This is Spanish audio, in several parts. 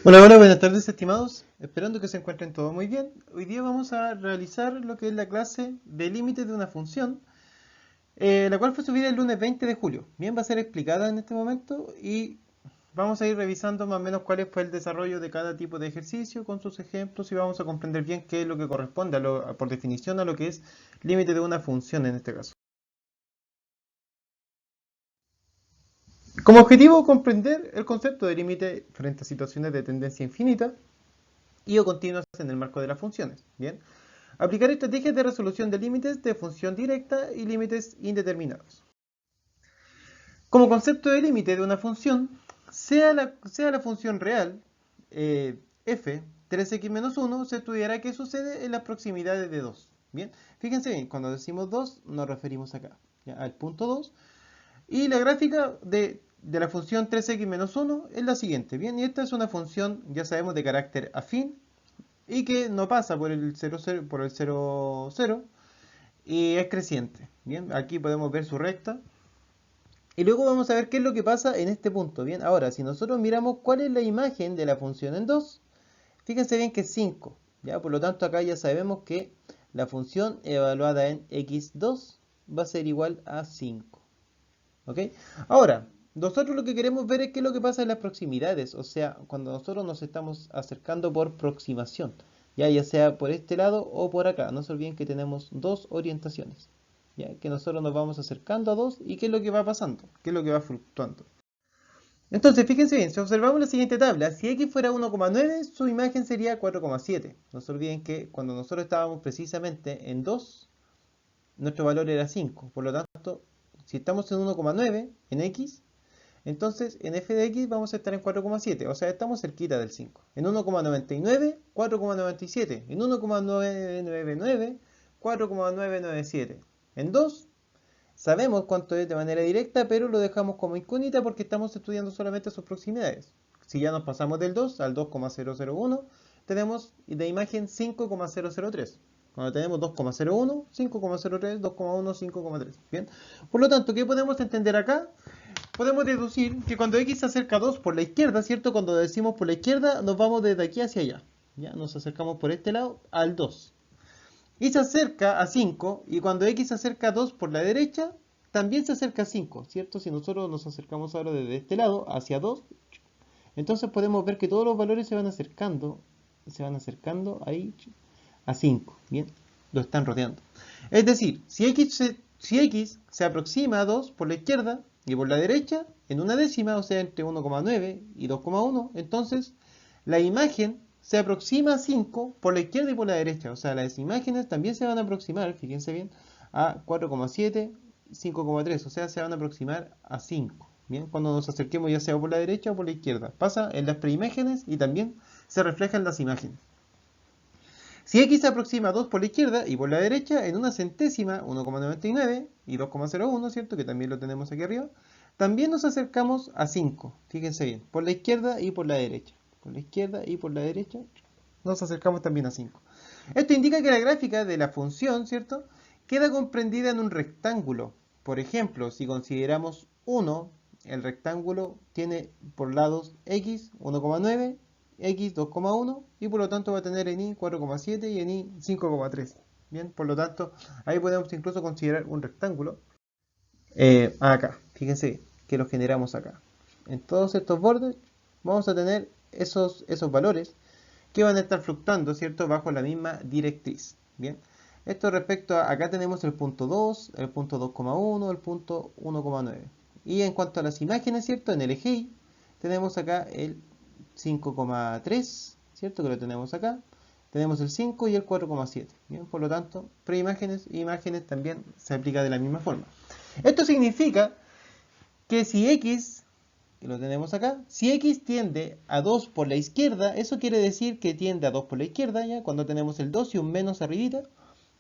Hola, hola, buenas tardes estimados, esperando que se encuentren todos muy bien. Hoy día vamos a realizar lo que es la clase de límites de una función, la cual fue subida el lunes 20 de julio. Bien, va a ser explicada en este momento y vamos a ir revisando más o menos cuál fue el desarrollo de cada tipo de ejercicio con sus ejemplos y vamos a comprender bien qué es lo que corresponde por definición a lo que es límite de una función en este caso. Como objetivo, comprender el concepto de límite frente a situaciones de tendencia infinita y o continuas en el marco de las funciones. Bien, aplicar estrategias de resolución de límites de función directa y límites indeterminados. Como concepto de límite de una función, sea la función real, f, 3x-1, se estudiará qué sucede en las proximidades de 2. Bien, fíjense bien, cuando decimos 2 nos referimos acá, ¿ya? Al punto 2. Y la gráfica de la función 3x-1 es la siguiente. Bien, y esta es una función, ya sabemos, de carácter afín, y que no pasa por el 0, 0, por el 0, 0 y es creciente. Bien, aquí podemos ver su recta. Y luego vamos a ver qué es lo que pasa en este punto. Bien, ahora si nosotros miramos cuál es la imagen de la función en 2, fíjense bien que es 5. ¿Ya? Por lo tanto acá ya sabemos que la función evaluada en x2 va a ser igual a 5. ¿Ok? Ahora, nosotros lo que queremos ver es qué es lo que pasa en las proximidades, o sea, cuando nosotros nos estamos acercando por proximación, ya sea por este lado o por acá. No se olviden que tenemos dos orientaciones, ya que nosotros nos vamos acercando a dos y qué es lo que va pasando, qué es lo que va fluctuando. Entonces, fíjense bien, si observamos la siguiente tabla, si x fuera 1,9, su imagen sería 4,7. No se olviden que cuando nosotros estábamos precisamente en 2, nuestro valor era 5. Por lo tanto, si estamos en 1,9 en x, entonces en f de x vamos a estar en 4,7. O sea, estamos cerquita del 5. En 1,99, 4,97. En 1,999, 4,997. En 2, sabemos cuánto es de manera directa, pero lo dejamos como incógnita porque estamos estudiando solamente sus proximidades. Si ya nos pasamos del 2 al 2,001, tenemos de imagen 5,003. Cuando tenemos 2,01, 5,03, 2,1, 5,3. Bien. Por lo tanto, ¿qué podemos entender acá? Podemos deducir que cuando x se acerca a 2 por la izquierda, ¿cierto? Cuando decimos por la izquierda, nos vamos desde aquí hacia allá. ¿Ya? Nos acercamos por este lado al 2. Y se acerca a 5, y cuando x se acerca a 2 por la derecha, también se acerca a 5, ¿cierto? Si nosotros nos acercamos ahora desde este lado hacia 2, entonces podemos ver que todos los valores se van acercando ahí a 5, ¿bien? Lo están rodeando. Es decir, si x se aproxima a 2 por la izquierda y por la derecha, en una décima, o sea, entre 1,9 y 2,1, entonces la imagen se aproxima a 5 por la izquierda y por la derecha. O sea, las imágenes también se van a aproximar, fíjense bien, a 4,7, 5,3. O sea, se van a aproximar a 5. Bien, cuando nos acerquemos ya sea por la derecha o por la izquierda. Pasa en las preimágenes y también se refleja en las imágenes. Si x se aproxima a 2 por la izquierda y por la derecha, en una centésima, 1,99 y 2,01, ¿cierto? Que también lo tenemos aquí arriba. También nos acercamos a 5, fíjense bien, por la izquierda y por la derecha. Por la izquierda y por la derecha nos acercamos también a 5. Esto indica que la gráfica de la función, ¿cierto? Queda comprendida en un rectángulo. Por ejemplo, si consideramos 1, el rectángulo tiene por lados x 1,9, x 2,1 y por lo tanto va a tener en y 4,7 y en y 5,3. Bien, por lo tanto, ahí podemos incluso considerar un rectángulo. Acá, fíjense que lo generamos acá. En todos estos bordes vamos a tener esos valores que van a estar fluctuando, ¿cierto? Bajo la misma directriz. Bien. Esto respecto a, acá tenemos el punto 2, el punto 2,1, el punto 1,9. Y en cuanto a las imágenes, ¿cierto? En el eje Y tenemos acá el 5,3, ¿cierto? Que lo tenemos acá. Tenemos el 5 y el 4,7. Bien, por lo tanto, preimágenes e imágenes también se aplica de la misma forma. Esto significa que si x, que lo tenemos acá, si x tiende a 2 por la izquierda, eso quiere decir que tiende a 2 por la izquierda, ¿ya? Cuando tenemos el 2 y un menos arribita,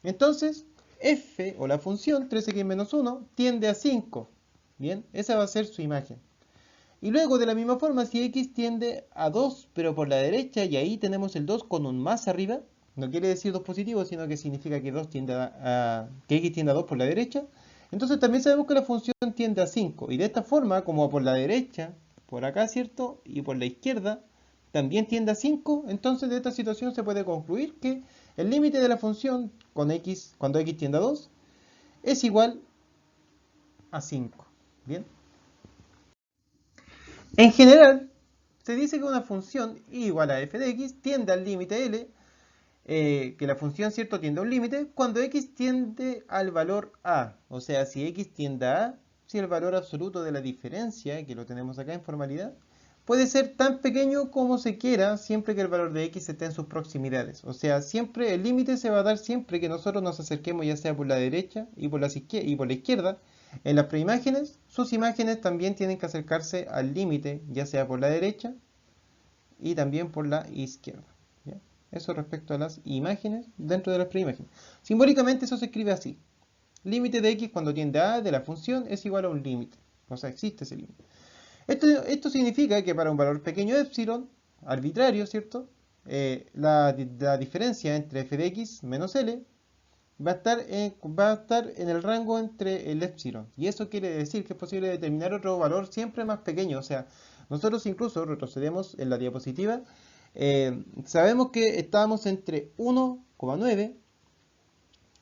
entonces f, o la función 3x menos 1, tiende a 5. Bien, esa va a ser su imagen. Y luego, de la misma forma, si x tiende a 2, pero por la derecha, y ahí tenemos el 2 con un más arriba, no quiere decir 2 positivo, sino que significa que, que x tiende a 2 por la derecha, entonces también sabemos que la función tiende a 5. Y de esta forma, como por la derecha, por acá, ¿cierto? Y por la izquierda, también tiende a 5, entonces de esta situación se puede concluir que el límite de la función con x, cuando x tiende a 2 es igual a 5. ¿Bien? En general, se dice que una función y igual a f de x tiende al límite L, que la función, ¿cierto?, tiende a un límite cuando x tiende al valor a. O sea, si x tiende a a, si el valor absoluto de la diferencia, que lo tenemos acá en formalidad, puede ser tan pequeño como se quiera siempre que el valor de x esté en sus proximidades. O sea, siempre el límite se va a dar siempre que nosotros nos acerquemos ya sea por la derecha y por la izquierda. En las preimágenes, sus imágenes también tienen que acercarse al límite, ya sea por la derecha y también por la izquierda. ¿Ya? Eso respecto a las imágenes dentro de las preimágenes. Simbólicamente eso se escribe así. Límite de x cuando tiende a de la función es igual a un límite. O sea, existe ese límite. Esto significa que para un valor pequeño epsilon, arbitrario, ¿cierto? La diferencia entre f de x menos L va a estar en el rango entre el epsilon. Y eso quiere decir que es posible determinar otro valor siempre más pequeño. O sea, nosotros incluso retrocedemos en la diapositiva. Sabemos que estábamos entre 1,9,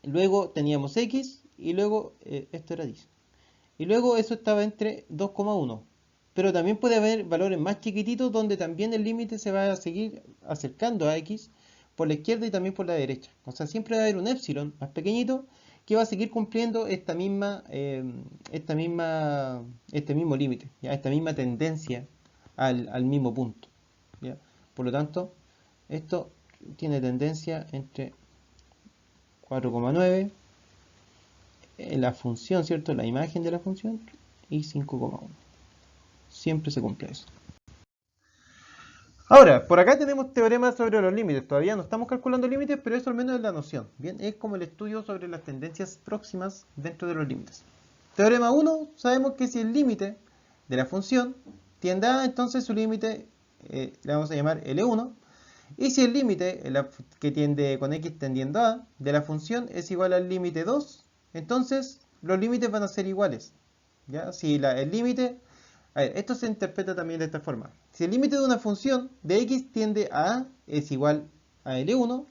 luego teníamos x y luego esto era 10. Y luego eso estaba entre 2,1. Pero también puede haber valores más chiquititos donde también el límite se va a seguir acercando a x por la izquierda y también por la derecha. O sea, siempre va a haber un epsilon más pequeñito que va a seguir cumpliendo este mismo límite, esta misma tendencia al mismo punto. ¿Ya? Por lo tanto, esto tiene tendencia entre 4,9, la función, ¿cierto? La imagen de la función, y 5,1. Siempre se cumple eso. Ahora, por acá tenemos teoremas sobre los límites. Todavía no estamos calculando límites, pero eso al menos es la noción. Bien, es como el estudio sobre las tendencias próximas dentro de los límites. Teorema 1, sabemos que si el límite de la función tiende a, entonces su límite le vamos a llamar L1. Y si el límite que tiende con x tendiendo a de la función es igual al límite 2, entonces los límites van a ser iguales. ¿Ya? Si el límite... A ver, esto se interpreta también de esta forma. Si el límite de una función de x tiende a es igual a L1,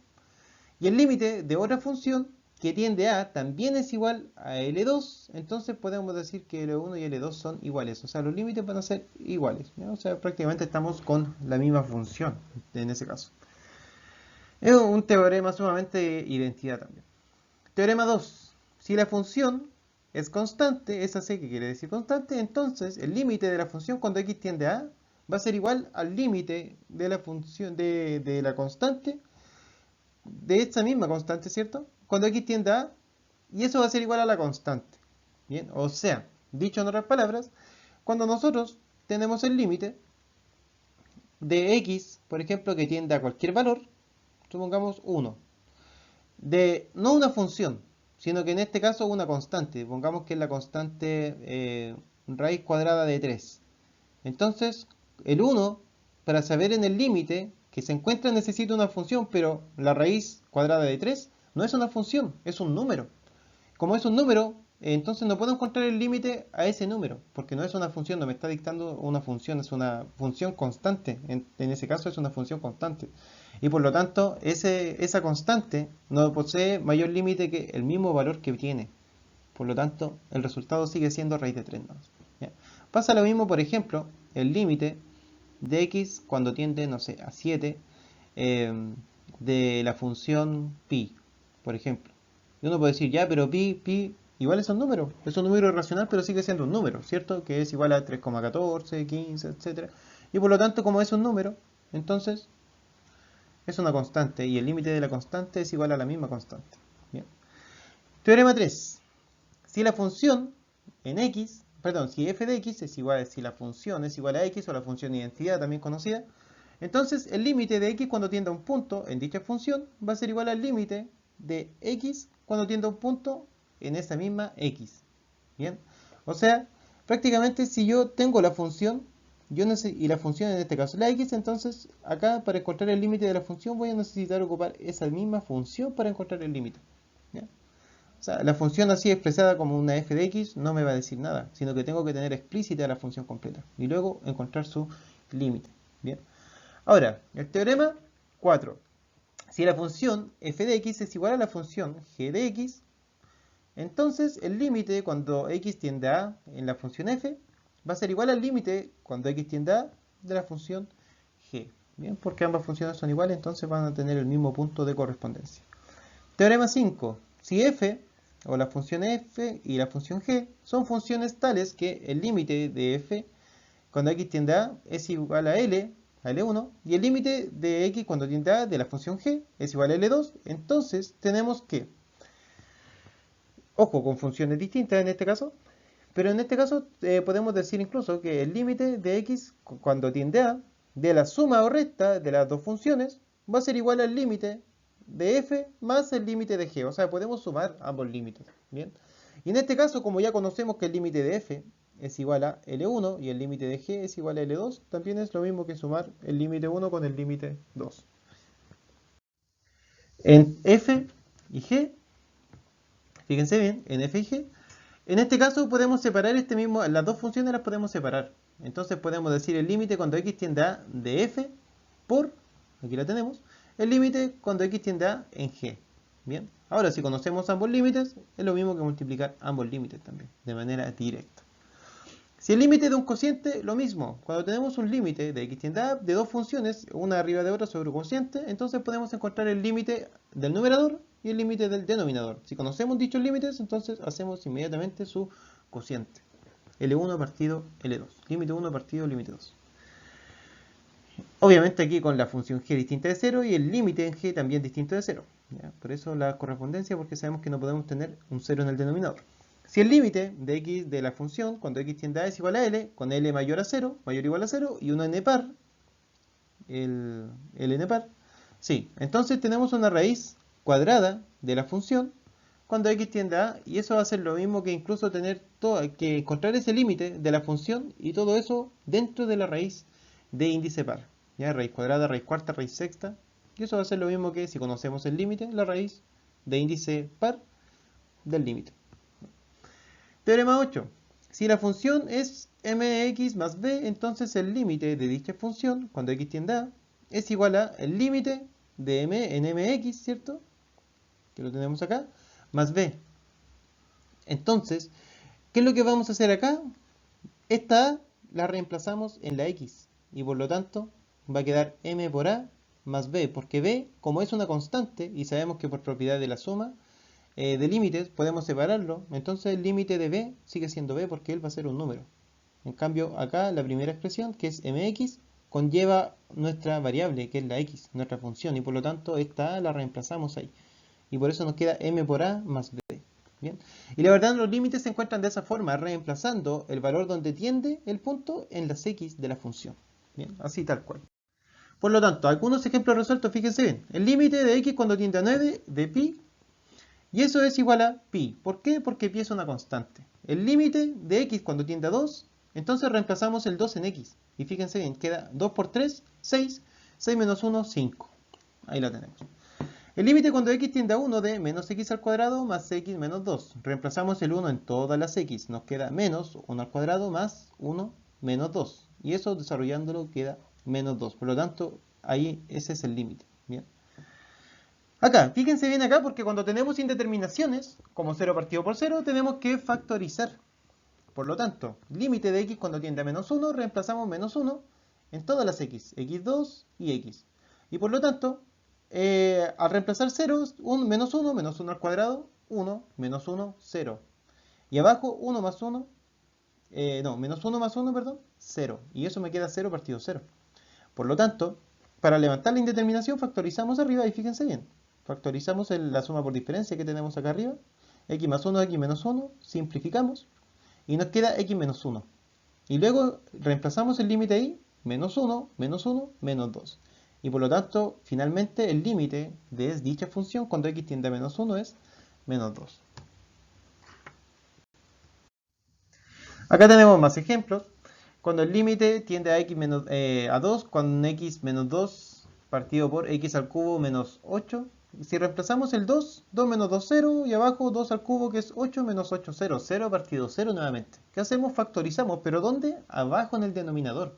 y el límite de otra función que tiende a también es igual a L2, entonces podemos decir que L1 y L2 son iguales. O sea, los límites van a ser iguales. ¿Ya? O sea, prácticamente estamos con la misma función en ese caso. Es un teorema sumamente de identidad también. Teorema 2. Si la función es constante, esa C que quiere decir constante, entonces el límite de la función cuando x tiende a va a ser igual al límite de la función de la constante, de esta misma constante, ¿cierto? Cuando x tiende a, y eso va a ser igual a la constante. Bien, o sea, dicho en otras palabras, cuando nosotros tenemos el límite de x, por ejemplo, que tiende a cualquier valor, supongamos 1, de no una función, sino que en este caso una constante. Pongamos que es la constante raíz cuadrada de 3. Entonces, el 1, para saber en el límite que se encuentra, necesita una función, pero la raíz cuadrada de 3 no es una función, es un número. Como es un número, entonces no puedo encontrar el límite a ese número, porque no es una función, no me está dictando una función, es una función constante. En ese caso es una función constante. Y por lo tanto, esa constante no posee mayor límite que el mismo valor que tiene. Por lo tanto, el resultado sigue siendo raíz de 3 nodos. ¿Ya? Pasa lo mismo, por ejemplo, el límite de x cuando tiende, no sé, a 7 de la función pi, por ejemplo. Y uno puede decir, ya, pero pi, igual es un número irracional, pero sigue siendo un número, ¿cierto? Que es igual a 3,14, 15, etc. Y por lo tanto, como es un número, entonces es una constante, y el límite de la constante es igual a la misma constante. ¿Bien? Teorema 3. Si la función en x, perdón, si f de x es igual, si la función es igual a x, o la función de identidad también conocida, entonces el límite de x cuando tiende a un punto en dicha función va a ser igual al límite de x cuando tiende a un punto en esa misma x. ¿Bien? O sea, prácticamente si yo tengo la función, y la función en este caso es la x, entonces acá para encontrar el límite de la función voy a necesitar ocupar esa misma función para encontrar el límite. ¿Ya? O sea, la función así expresada como una f de x no me va a decir nada, sino que tengo que tener explícita la función completa y luego encontrar su límite. Bien. Ahora, el teorema 4. Si la función f de x es igual a la función g de x, entonces el límite cuando x tiende a a en la función f va a ser igual al límite cuando x tiende a de la función g. Bien, porque ambas funciones son iguales, entonces van a tener el mismo punto de correspondencia. Teorema 5. Si f, o la función f y la función g, son funciones tales que el límite de f cuando x tiende a es igual a L1, y el límite de x cuando tiende a de la función g es igual a L2, entonces tenemos que, ojo, con funciones distintas en este caso, pero en este caso podemos decir incluso que el límite de x cuando tiende a de la suma o resta de las dos funciones va a ser igual al límite de f más el límite de g, o sea, podemos sumar ambos límites, ¿bien? Y en este caso, como ya conocemos que el límite de f es igual a L1 y el límite de g es igual a L2, también es lo mismo que sumar el límite 1 con el límite 2. En f y g, fíjense bien, en f y g, en este caso podemos separar las dos funciones las podemos separar. Entonces podemos decir el límite cuando x tiende a de f por, aquí la tenemos, el límite cuando x tiende a en g. Bien, ahora si conocemos ambos límites, es lo mismo que multiplicar ambos límites también, de manera directa. Si el límite de un cociente, lo mismo. Cuando tenemos un límite de x tiende a de dos funciones, una arriba de otra sobre un cociente, entonces podemos encontrar el límite del numerador y el límite del denominador. Si conocemos dichos límites, entonces hacemos inmediatamente su cociente. L1 partido L2. Límite 1 partido límite 2. Obviamente aquí con la función g distinta de 0 y el límite en g también distinto de 0. ¿Ya? Por eso la correspondencia, porque sabemos que no podemos tener un 0 en el denominador. Si el límite de x de la función cuando x tiende a es igual a L, con L mayor a 0, mayor o igual a 0, y un n par, el n par, sí, entonces tenemos una raíz cuadrada de la función cuando x tiende a, y eso va a ser lo mismo que incluso que encontrar ese límite de la función y todo eso dentro de la raíz de índice par. ¿Ya? Raíz cuadrada, raíz cuarta, raíz sexta, y eso va a ser lo mismo que si conocemos el límite, la raíz de índice par del límite. Teorema 8. Si la función es mx más b, entonces el límite de dicha función, cuando x tiende a, es igual a el límite de m en mx, ¿cierto? Que lo tenemos acá, más b. Entonces, ¿qué es lo que vamos a hacer acá? Esta a la reemplazamos en la x, y por lo tanto va a quedar m por a más b, porque b, como es una constante, y sabemos que por propiedad de la suma, de límites podemos separarlo, entonces el límite de b sigue siendo b porque él va a ser un número. En cambio acá la primera expresión, que es mx, conlleva nuestra variable, que es la x, nuestra función, y por lo tanto esta a la reemplazamos ahí. Y por eso nos queda m por a más b. ¿Bien? Y la verdad los límites se encuentran de esa forma, reemplazando el valor donde tiende el punto en las x de la función. ¿Bien? Así tal cual. Por lo tanto, algunos ejemplos resueltos, fíjense bien. El límite de x cuando tiende a 9 de pi, y eso es igual a pi. ¿Por qué? Porque pi es una constante. El límite de x cuando tiende a 2, entonces reemplazamos el 2 en x. Y fíjense bien, queda 2 por 3, 6. 6 menos 1, 5. Ahí la tenemos. El límite cuando x tiende a 1 de menos x al cuadrado más x menos 2. Reemplazamos el 1 en todas las x. Nos queda menos 1 al cuadrado más 1 menos 2. Y eso desarrollándolo queda menos 2. Por lo tanto, ahí ese es el límite. Bien. Acá, fíjense bien acá porque cuando tenemos indeterminaciones, como 0 partido por 0, tenemos que factorizar. Por lo tanto, límite de x cuando tiende a menos 1, reemplazamos menos 1 en todas las x, x2 y x. Y por lo tanto, al reemplazar ceros, menos 1 al cuadrado, 1, menos 1, 0. Y abajo, 1 más 1, menos 1 más 1, perdón, 0. Y eso me queda 0 partido 0. Por lo tanto, para levantar la indeterminación, factorizamos arriba y fíjense bien. Factorizamos la suma por diferencia que tenemos acá arriba. X más 1, x menos 1, simplificamos. Y nos queda x menos 1. Y luego reemplazamos el límite ahí, menos 1, menos 1, menos 2. Y por lo tanto, finalmente el límite de dicha función cuando x tiende a menos 1 es menos 2. Acá tenemos más ejemplos. Cuando el límite tiende a x menos, a 2, con x menos 2 partido por x al cubo menos 8. Si reemplazamos el 2, 2 menos 2, 0, y abajo 2 al cubo que es 8 menos 8, 0, 0 partido 0 nuevamente. ¿Qué hacemos? Factorizamos, pero ¿dónde? Abajo en el denominador.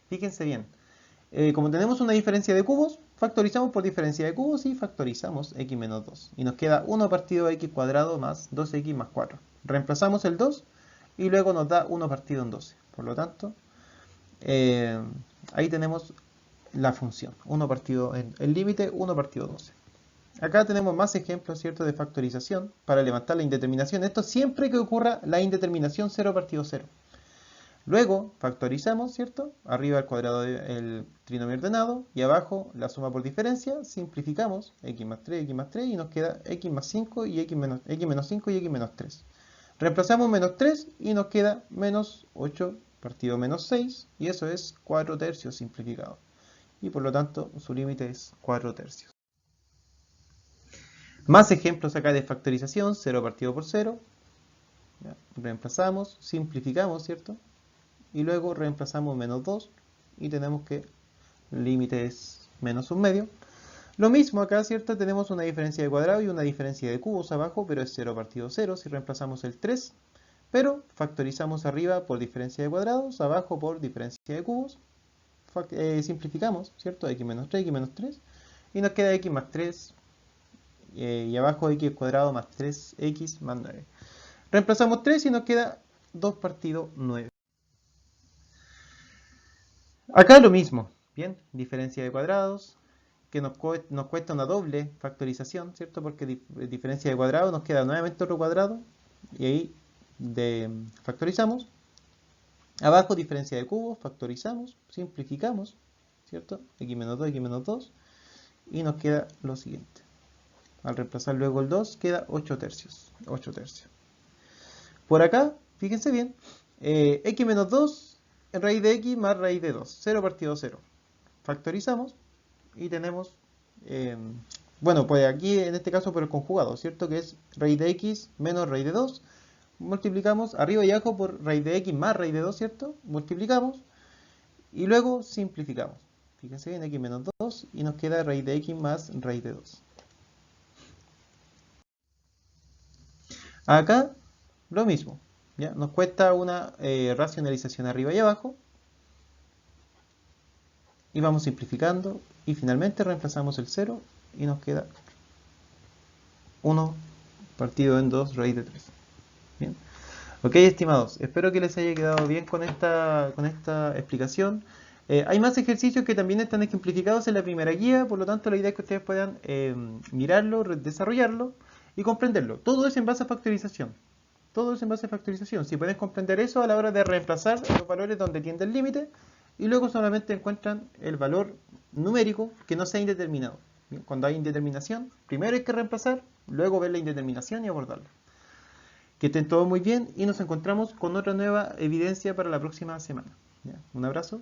Fíjense bien, Como tenemos una diferencia de cubos, factorizamos por diferencia de cubos y factorizamos x menos 2. Y nos queda 1 partido x cuadrado más 2x más 4. Reemplazamos el 2 y luego nos da 1 partido en 12. Por lo tanto, ahí tenemos la función. 1 partido en el límite, 1 partido 12. Acá tenemos más ejemplos, ¿cierto?, de factorización para levantar la indeterminación. Esto siempre que ocurra la indeterminación 0 partido 0. Luego factorizamos, ¿cierto? Arriba el cuadrado del trinomio ordenado y abajo la suma por diferencia. Simplificamos x más 3 y nos queda x más 5 y x menos 5 y x menos 3. Reemplazamos menos 3 y nos queda menos 8 partido menos 6 y eso es 4 tercios simplificado. Y por lo tanto su límite es 4 tercios. Más ejemplos acá de factorización, 0 partido por 0. ¿Ya? Reemplazamos, simplificamos, ¿cierto? Y luego reemplazamos menos 2 y tenemos que el límite es menos 1/2. Lo mismo acá, ¿cierto? Tenemos una diferencia de cuadrado y una diferencia de cubos abajo, pero es 0 partido 0 si reemplazamos el 3. Pero factorizamos arriba por diferencia de cuadrados, abajo por diferencia de cubos. Simplificamos, ¿cierto? X menos 3, x menos 3. Y nos queda x más 3 y abajo x cuadrado más 3x más 9. Reemplazamos 3 y nos queda 2 partido 9. Acá lo mismo, bien, diferencia de cuadrados, que nos cuesta una doble factorización, ¿cierto? Porque diferencia de cuadrados nos queda nuevamente otro cuadrado y ahí factorizamos. Abajo diferencia de cubos, factorizamos, simplificamos, ¿cierto? X menos 2, x menos 2 y nos queda lo siguiente. Al reemplazar luego el 2 queda 8 tercios. 8 tercios. Por acá, fíjense bien, x menos 2 en raíz de x más raíz de 2. 0 partido 0. Factorizamos y tenemos, bueno, pues aquí en este caso por el conjugado, ¿cierto? Que es raíz de x menos raíz de 2. Multiplicamos arriba y abajo por raíz de x más raíz de 2, ¿cierto? Multiplicamos y luego simplificamos. Fíjense bien, x menos 2 y nos queda raíz de x más raíz de 2. Acá lo mismo, ¿ya? Nos cuesta una racionalización arriba y abajo. Y vamos simplificando y finalmente reemplazamos el 0 y nos queda 1 partido en 2 raíz de 3. Bien. Ok, estimados, espero que les haya quedado bien con esta explicación. Hay más ejercicios que también están ejemplificados en la primera guía, por lo tanto la idea es que ustedes puedan mirarlo, desarrollarlo y comprenderlo. Todo es en base a factorización. Todo es en base a factorización. Si pueden comprender eso a la hora de reemplazar los valores donde tiende el límite, y luego solamente encuentran el valor numérico que no sea indeterminado. Bien, cuando hay indeterminación, primero hay que reemplazar, luego ver la indeterminación y abordarla. Que estén todos muy bien y nos encontramos con otra nueva evidencia para la próxima semana. ¿Ya? Un abrazo.